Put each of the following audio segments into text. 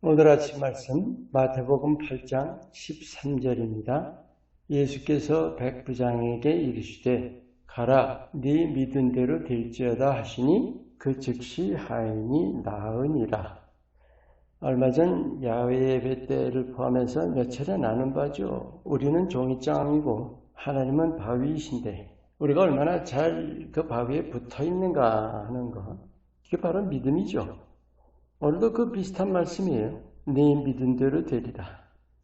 오늘 아침 말씀 마태복음 8장 13절입니다. 예수께서 백부장에게 이르시되 가라 네 믿은 대로 될지어다 하시니 그 즉시 하인이 나으니라. 얼마 전 야외 예배 때를 포함해서 몇 차례 나눈 바죠. 우리는 종이장이고 하나님은 바위이신데 우리가 얼마나 잘 그 바위에 붙어 있는가 하는 것, 이게 바로 믿음이죠. 오늘도 그 비슷한 말씀이에요. 네 믿은 대로 되리라.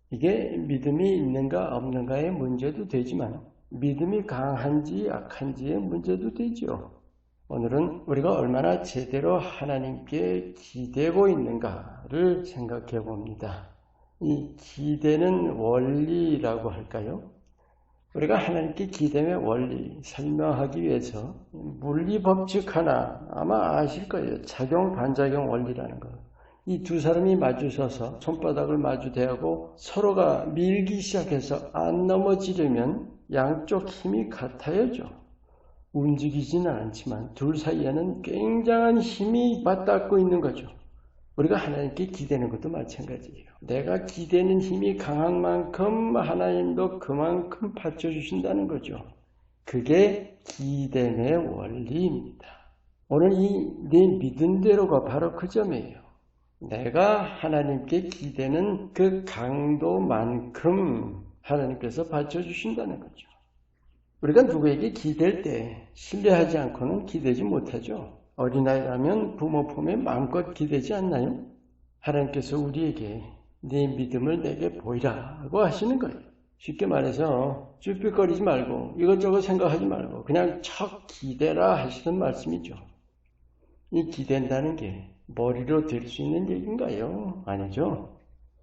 이게 믿음이 있는가 없는가의 문제도 되지만 믿음이 강한지 약한지의 문제도 되죠. 오늘은 우리가 얼마나 제대로 하나님께 기대고 있는가를 생각해 봅니다. 이 기대는 원리라고 할까요? 우리가 하나님께 기대의 원리 설명하기 위해서 물리 법칙 하나 아마 아실 거예요. 작용 반작용 원리라는 거. 이 두 사람이 마주서서 손바닥을 마주 대고 서로가 밀기 시작해서 안 넘어지려면 양쪽 힘이 같아야죠. 움직이지는 않지만 둘 사이에는 굉장한 힘이 맞닿고 있는 거죠. 우리가 하나님께 기대는 것도 마찬가지예요. 내가 기대는 힘이 강한 만큼 하나님도 그만큼 받쳐주신다는 거죠. 그게 기대의 원리입니다. 오늘 이 내 믿은 대로가 바로 그 점이에요. 내가 하나님께 기대는 그 강도만큼 하나님께서 받쳐주신다는 거죠. 우리가 누구에게 기댈 때 신뢰하지 않고는 기대지 못하죠. 어린아이라면 부모 품에 마음껏 기대지 않나요? 하나님께서 우리에게 네 믿음을 내게 보이라고 하시는 거예요. 쉽게 말해서 쭈삣거리지 말고 이것저것 생각하지 말고 그냥 척 기대라 하시는 말씀이죠. 이 기댄다는 게 머리로 될 수 있는 얘기인가요? 아니죠.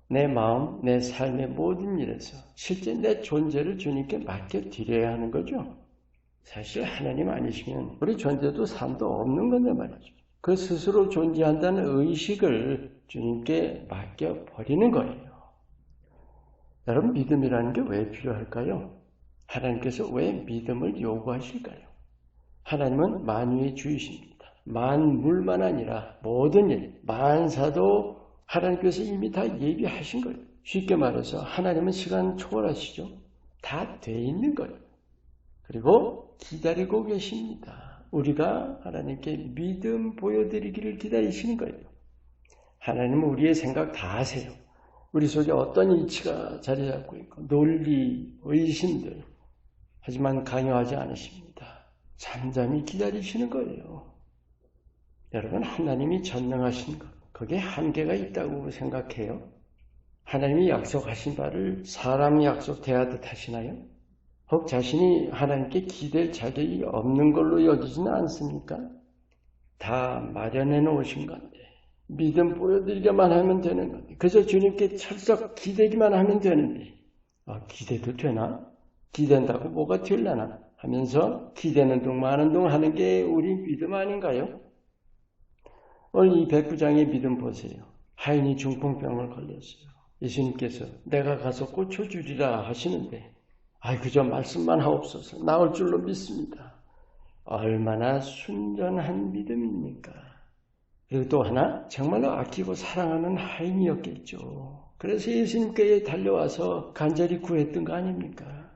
내 마음, 내 삶의 모든 일에서 실제 내 존재를 주님께 맡겨드려야 하는 거죠. 사실 하나님 아니시면 우리 존재도 삶도 없는 건데 말이죠. 그 스스로 존재한다는 의식을 주님께 맡겨버리는 거예요. 여러분, 믿음이라는 게 왜 필요할까요? 하나님께서 왜 믿음을 요구하실까요? 하나님은 만유의 주이십니다. 만물만 아니라 모든 일, 만사도 하나님께서 이미 다 예비하신 거예요. 쉽게 말해서 하나님은 시간 초월하시죠. 다 돼 있는 거예요. 그리고 기다리고 계십니다. 우리가 하나님께 믿음 보여드리기를 기다리시는 거예요. 하나님은 우리의 생각 다 아세요. 우리 속에 어떤 이치가 자리 잡고 있고 논리, 의심들, 하지만 강요하지 않으십니다. 잠잠히 기다리시는 거예요. 여러분, 하나님이 전능하신 것, 거기에 한계가 있다고 생각해요? 하나님이 약속하신 바를 사람이 약속대하듯 하시나요? 혹 자신이 하나님께 기댈 자격이 없는 걸로 여기지는 않습니까? 다 마련해 놓으신 건데 믿음 보여드리기만 하면 되는 건데 그저 주님께 철썩 기대기만 하면 되는데 기대도 되나? 기댄다고 뭐가 되려나? 하면서 기대는 둥 마는 둥 하는 게 우리 믿음 아닌가요? 오늘 이 백부장의 믿음 보세요. 하인이 중풍병을 걸렸어요. 예수님께서 내가 가서 고쳐주리라 하시는데 그저 말씀만 하옵소서 나올 줄로 믿습니다. 얼마나 순전한 믿음입니까? 그리고 또 하나 정말로 아끼고 사랑하는 하인이었겠죠. 그래서 예수님께 달려와서 간절히 구했던 거 아닙니까?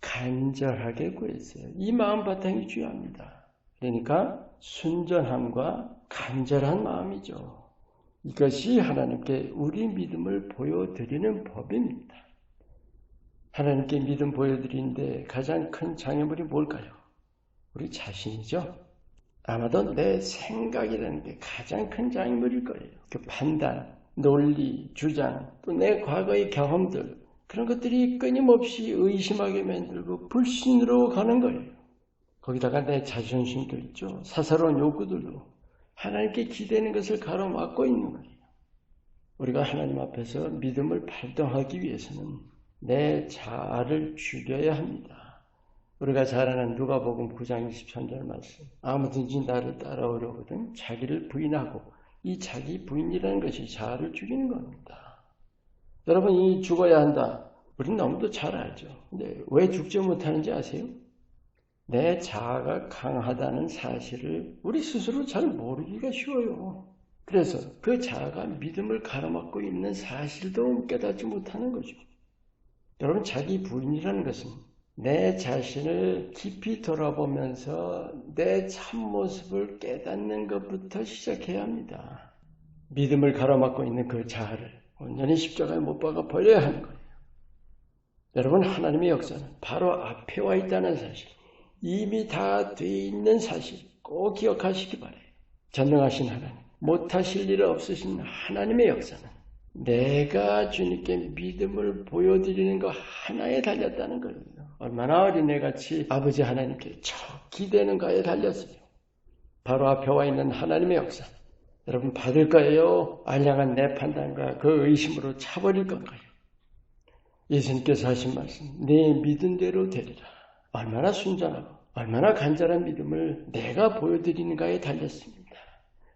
간절하게 구했어요. 이 마음 바탕이 중요합니다. 그러니까 순전함과 간절한 마음이죠. 이것이 하나님께 우리 믿음을 보여드리는 법입니다. 하나님께 믿음 보여드리는데 가장 큰 장애물이 뭘까요? 우리 자신이죠. 아마도 내 생각이라는 게 가장 큰 장애물일 거예요. 그 판단, 논리, 주장, 또 내 과거의 경험들, 그런 것들이 끊임없이 의심하게 만들고 불신으로 가는 거예요. 거기다가 내 자존심도 있죠. 사사로운 욕구들도 하나님께 기대는 것을 가로막고 있는 거예요. 우리가 하나님 앞에서 믿음을 발동하기 위해서는 내 자아를 죽여야 합니다. 우리가 잘 아는 누가복음 9장 23절 말씀. 아무든지 나를 따라오려거든 자기를 부인하고 이 자기 부인이라는 것이 자아를 죽이는 겁니다. 여러분, 이 죽어야 한다. 우리는 너무도 잘 알죠. 근데 왜 죽지 못하는지 아세요? 내 자아가 강하다는 사실을 우리 스스로 잘 모르기가 쉬워요. 그래서 그 자아가 믿음을 가로막고 있는 사실도 깨닫지 못하는 거죠. 여러분, 자기 부인이라는 것은 내 자신을 깊이 돌아보면서 내 참모습을 깨닫는 것부터 시작해야 합니다. 믿음을 가로막고 있는 그 자아를 온전히 십자가에 못 박아 버려야 하는 거예요. 여러분, 하나님의 역사는 바로 앞에 와 있다는 사실, 이미 다 돼 있는 사실 꼭 기억하시기 바라요. 전능하신 하나님, 못하실 일 없으신 하나님의 역사는 내가 주님께 믿음을 보여드리는 것 하나에 달렸다는 거예요. 얼마나 어린애같이 아버지 하나님께 척 기대는가에 달렸어요. 바로 앞에 와 있는 하나님의 역사, 여러분 받을 거예요? 알량한 내 판단과 그 의심으로 차버릴 건가요? 예수님께서 하신 말씀, 내 믿은 대로 되리라. 얼마나 순전하고 얼마나 간절한 믿음을 내가 보여드리는가에 달렸습니다.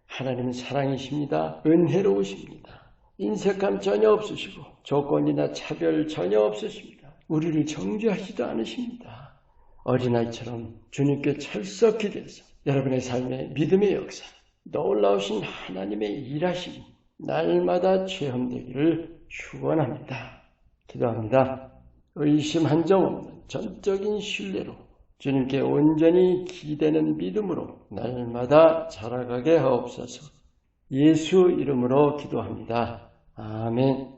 하나님은 사랑이십니다. 은혜로우십니다. 인색함 전혀 없으시고 조건이나 차별 전혀 없으십니다. 우리를 정죄하지도 않으십니다. 어린아이처럼 주님께 철석히 돼서 여러분의 삶의 믿음의 역사, 놀라우신 하나님의 일하심 날마다 체험되기를 축원합니다. 기도합니다. 의심 한 점 없는 전적인 신뢰로 주님께 온전히 기대는 믿음으로 날마다 자라가게 하옵소서. 예수 이름으로 기도합니다. 아멘.